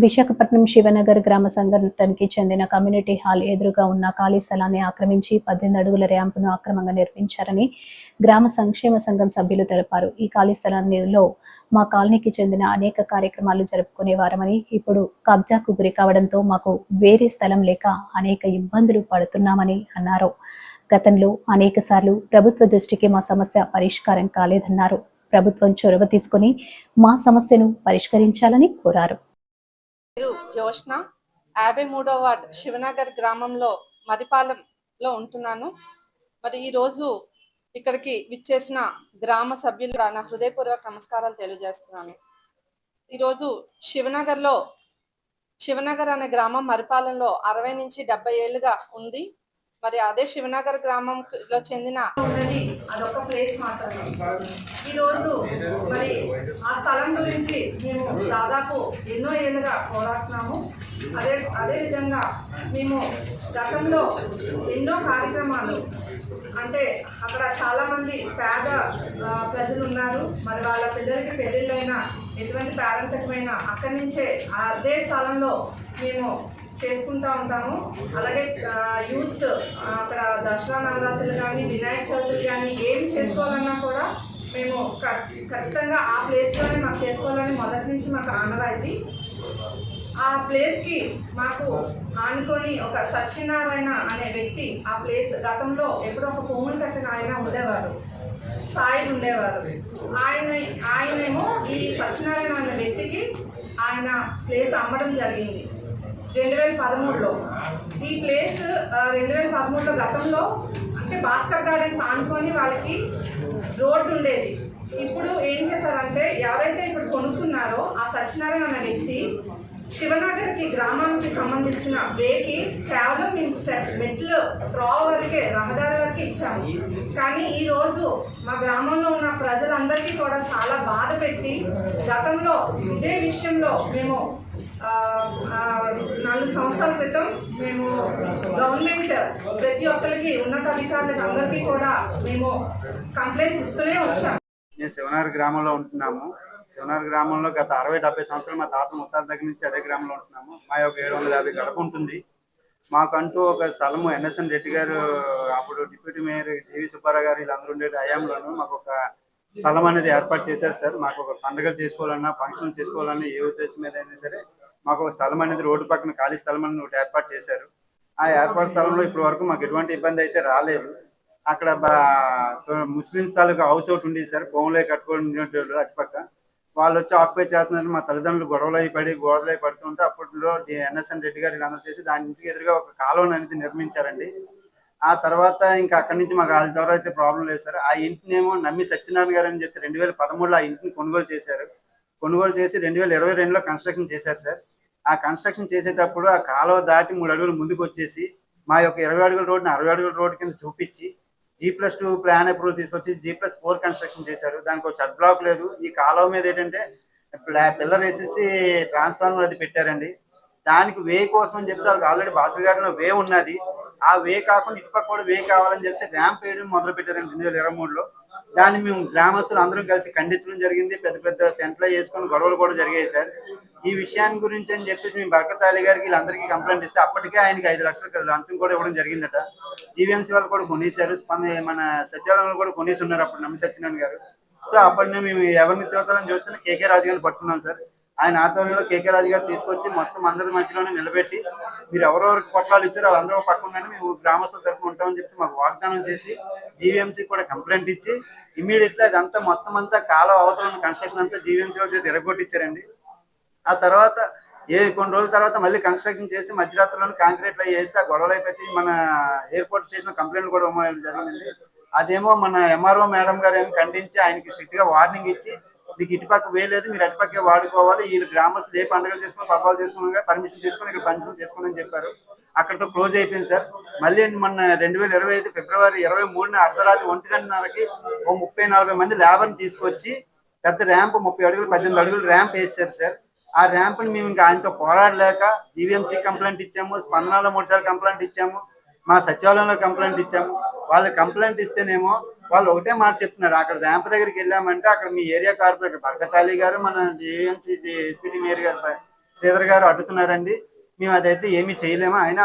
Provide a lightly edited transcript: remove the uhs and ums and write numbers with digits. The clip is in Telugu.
విశాఖపట్నం శివనగర్ గ్రామ సంఘటనకి చెందిన కమ్యూనిటీ హాల్ ఎదురుగా ఉన్న ఖాళీ స్థలాన్ని ఆక్రమించి 18 అడుగుల ర్యాంపును అక్రమంగా నిర్మించారని గ్రామ సంక్షేమ సంఘం సభ్యులు తెలిపారు. ఈ ఖాళీ స్థలంలో మా కాలనీకి చెందిన అనేక కార్యక్రమాలు జరుపుకునేవారమని, ఇప్పుడు కబ్జాకు గురి కావడంతో మాకు వేరే స్థలం లేక అనేక ఇబ్బందులు పడుతున్నామని అన్నారు. గతంలో అనేకసార్లు ప్రభుత్వ దృష్టికి మా సమస్య పరిష్కారం కాలేదన్నారు. ప్రభుత్వం చొరవ తీసుకుని మా సమస్యను పరిష్కరించాలని కోరారు. జోష్న 53వ వార్డ్ శివనగర్ గ్రామంలో మరిపాలెంలో ఉంటున్నాను. మరి ఈరోజు ఇక్కడికి విచ్చేసిన గ్రామ సభ్యులు నా హృదయపూర్వక నమస్కారాలు తెలియజేస్తున్నాను. ఈరోజు శివనగర్ అనే గ్రామం మరిపాలెంలో 60 నుంచి 70 ఏళ్ళుగా ఉంది. మరి అదే శివనగర్ గ్రామంలో చెందిన అదొక ప్లేస్ మాత్రమే. ఈరోజు మరి ఆ స్థలం గురించి మేము దాదాపు ఎన్నో ఏళ్ళుగా పోరాడుతున్నాము. అదేవిధంగా మేము గతంలో ఎన్నో కార్యక్రమాలు, అంటే అక్కడ చాలామంది పేద ప్రజలు ఉన్నారు. మరి వాళ్ళ పిల్లలకి పెళ్ళిళ్ళైనా ఎటువంటి పేరెంటకమైనా అక్కడి నుంచే అదే స్థలంలో మేము చేసుకుంటూ ఉంటాము. అలాగే యూత్ అక్కడ దసరా నవరాత్రులు కానీ వినాయక చవితులు కానీ ఏం చేసుకోవాలన్నా కూడా మేము ఖచ్చితంగా ఆ ప్లేస్లోనే మాకు చేసుకోవాలని మొదటి నుంచి మాకు ఆనవాయితీ. ఆ ప్లేస్కి మాకు ఆనుకొని ఒక సత్యనారాయణ అనే వ్యక్తి ఆ ప్లేస్ గతంలో ఎప్పుడో ఒక భూములు కట్టిన ఆయన ఉండేవారు, సాయిలు ఉండేవారు. ఆయనేమో ఈ సత్యనారాయణ అనే వ్యక్తికి ఆయన ప్లేస్ అమ్మడం జరిగింది 2013లో. ఈ ప్లేస్ 2013లో గతంలో అంటే భాస్కర్ గార్డెన్స్ ఆనుకొని వాళ్ళకి రోడ్డు ఉండేది. ఇప్పుడు ఏం చేశారంటే ఎవరైతే ఇప్పుడు కొనుక్కున్నారో ఆ సత్యనారాయణ అనే వ్యక్తి శివనగర్కి గ్రామానికి సంబంధించిన వేకి కేవలం మేము మెట్లు త్రోవ వరకే, రహదారి వరకే ఇచ్చాము. కానీ ఈరోజు మా గ్రామంలో ఉన్న ప్రజలందరికీ కూడా చాలా బాధ పెట్టి గతంలో ఇదే విషయంలో మేము 4 సంవత్సరాల క్రితం మేము గవర్నమెంట్ ప్రతి ఒక్కరికి ఉన్నతాధికారులకు అందరికీ కూడా మేము కంప్లైంట్స్ ఇస్తూనే వచ్చాము. మేము శివనగర్ గ్రామంలో ఉంటున్నాము. శివనగర్ గ్రామంలో గత 60-70 సంవత్సరాలు మా తాత ముత్తాల దగ్గర నుంచి అదే గ్రామంలో ఉంటున్నాము. మా యొక్క 750 గడప ఉంటుంది. మాకంటూ ఒక స్థలము ఎన్ఎస్ఎన్ రెడ్డి గారు, అప్పుడు డిప్యూటీ మేయర్ డివి సుబ్బారావు గారు వీళ్ళందరూ ఉండే హయాంలోనూ మాకు ఒక స్థలం అనేది ఏర్పాటు చేశారు సార్. మాకు ఒక పండుగలు చేసుకోవాలన్నా, ఫంక్షన్ చేసుకోవాలన్నా, ఏ ఉద్దేశం మీద అయినా సరే మాకు ఒక స్థలం అనేది రోడ్డు పక్కన ఖాళీ స్థలం అనేది ఒకటి ఏర్పాటు చేశారు. ఆ ఏర్పాటు స్థలంలో ఇప్పటి వరకు మాకు ఎటువంటి ఇబ్బంది అయితే రాలేదు. అక్కడ ముస్లిమ్స్ తాలూకా హౌస్ ఒకటి ఉండేది సార్, భూములే కట్టుకోవడం అటుపక్క. వాళ్ళు వచ్చి ఆక్యుపై చేస్తున్నారు. మా తల్లిదండ్రులు గొడవలు పడుతుంటే అప్పట్లో ఎన్ఎస్ఎన్ రెడ్డి గారు వీళ్ళందరూ చేసి దాని ఇంటికి ఎదురుగా ఒక కాలువను అనేది నిర్మించారండి. ఆ తర్వాత ఇంకా అక్కడి నుంచి మాకు వాళ్ళ ద్వారా అయితే ప్రాబ్లం లేదు సార్. ఆ ఇంటినేమో నమ్మి సత్యనారాయణ గారు అని చెప్పి 2013లో ఆ ఇంటిని కొనుగోలు చేశారు. కొనుగోలు చేసి 2022లో కన్స్ట్రక్షన్ చేశారు సార్. ఆ కన్స్ట్రక్షన్ చేసేటప్పుడు ఆ కాలువ దాటి 3 అడుగులు ముందుకు వచ్చేసి మా యొక్క 20 అడుగుల రోడ్డుని 60 అడుగుల రోడ్డు కింద చూపించి G+2 ప్లాన్ అప్రూవల్ తీసుకొచ్చి G+4 కన్స్ట్రక్షన్ చేశారు. దానికి ఒక షట్ బ్లాక్ లేదు. ఈ కాలువ మీద ఏంటంటే పిల్లర్ వేసేసి ట్రాన్స్ఫార్మర్ అది పెట్టారండి. దానికి వే కోసం అని చెప్పి వాళ్ళకి ఆల్రెడీ భాస్కర్ గార్డెన్లో వే ఉన్నది. ఆ వే కాకుండా ఇటుపక్క కూడా వే కావాలని చెప్పి ర్యాంప్ వేయడం మొదలు పెట్టారండి 2023లో. దాన్ని మేము గ్రామస్తులు అందరం కలిసి ఖండించడం జరిగింది. పెద్ద పెద్ద టెంట్లో వేసుకొని గొడవలు కూడా జరిగాయి సార్. ఈ విషయాన్ని గురించి అని చెప్పేసి మేము బర్కత్ అలీ గారికి వీళ్ళందరికీ కంప్లైంట్ ఇస్తే అప్పటికే ఆయనకి 5 లక్షలు లంచం కూడా ఇవ్వడం జరిగిందట. జీవీఎంసీ వాళ్ళు కూడా కొనేశారు, మన సచివాలయంలో కూడా కొనేసి ఉన్నారు అప్పుడు నమ్మి సత్యనారాయణ గారు. సో అప్పటి మేము ఎవరిని తీర్చాలని చూస్తున్నా కేకే రాజు గారిని పట్టుకున్నాం సార్. ఆయన ఆధ్వర్యంలో కేకే రాజు గారు తీసుకొచ్చి మొత్తం అందరి మధ్యలోనే నిలబెట్టి మీరు ఎవరెవరికి పట్టాలు ఇచ్చారో వాళ్ళందరూ పట్టుకున్నాను, మేము గ్రామస్తుల తరఫున ఉంటామని చెప్పి మాకు వాగ్దానం చేసి జీవీఎంసీ కూడా కంప్లైంట్ ఇచ్చి ఇమీడియట్లీ అదంతా మొత్తం అంతా కాలువ అవతల కన్స్ట్రక్షన్ అంతా జీవీఎంసీ వాళ్ళ చేతి ఎరగొట్టించారండి. ఆ తర్వాత కొన్ని రోజుల తర్వాత మళ్ళీ కన్స్ట్రక్షన్ చేసి మధ్యరాత్రిలో కాంక్రీట్లు అవి వేస్తే ఆ గొడవలు పెట్టి మన ఎయిర్పోర్ట్ స్టేషన్ కంప్లైంట్ కూడా ఇవ్వడం జరిగిందండి. అదేమో మన ఎంఆర్ఓ మేడం గారు ఏమో ఖండించి ఆయనకి స్ట్రిక్ట్ గా వార్నింగ్ ఇచ్చి మీకు ఇటుపక్క వేయలేదు, మీరు అటుపక్కే వాడుకోవాలి, వీళ్ళు గ్రామస్తులు ఏ పండుగలు చేసుకుని పబ్బాలు చేసుకున్నా పర్మిషన్ తీసుకుని ఇక్కడ ఫంక్షన్ చేసుకోండి అని చెప్పారు. అక్కడితో క్లోజ్ అయిపోయింది సార్. మళ్ళీ మొన్న 2025 ఫిబ్రవరి 23న అర్ధరాత్రి 1:30కి 30-40 మంది లేబర్ని తీసుకొచ్చి పెద్ద ర్యాంప్ 30 అడుగులు 18 అడుగులు ర్యాంప్ వేసారు సార్. ఆ ర్యాంప్ని మేము ఇంకా ఆయనతో పోరాడలేక జీవీఎంసీ కంప్లైంట్ ఇచ్చాము, స్పందనలో 3 సార్లు కంప్లైంట్ ఇచ్చాము, మా సచివాలయంలో కంప్లైంట్ ఇచ్చాము. వాళ్ళు కంప్లైంట్ ఇస్తేనేమో వాళ్ళు ఒకటే మాట చెప్తున్నారు, అక్కడ ర్యాంప్ దగ్గరికి వెళ్ళామంటే అక్కడ మీ ఏరియా కార్పొరేటర్ బర్కత్ అలీ గారు, మన జీవీఎంసీ డిప్యూటీ మేయర్ గారు శ్రీధర్ గారు అడ్డుతున్నారండి. మేము అదైతే ఏమీ చేయలేము. అయినా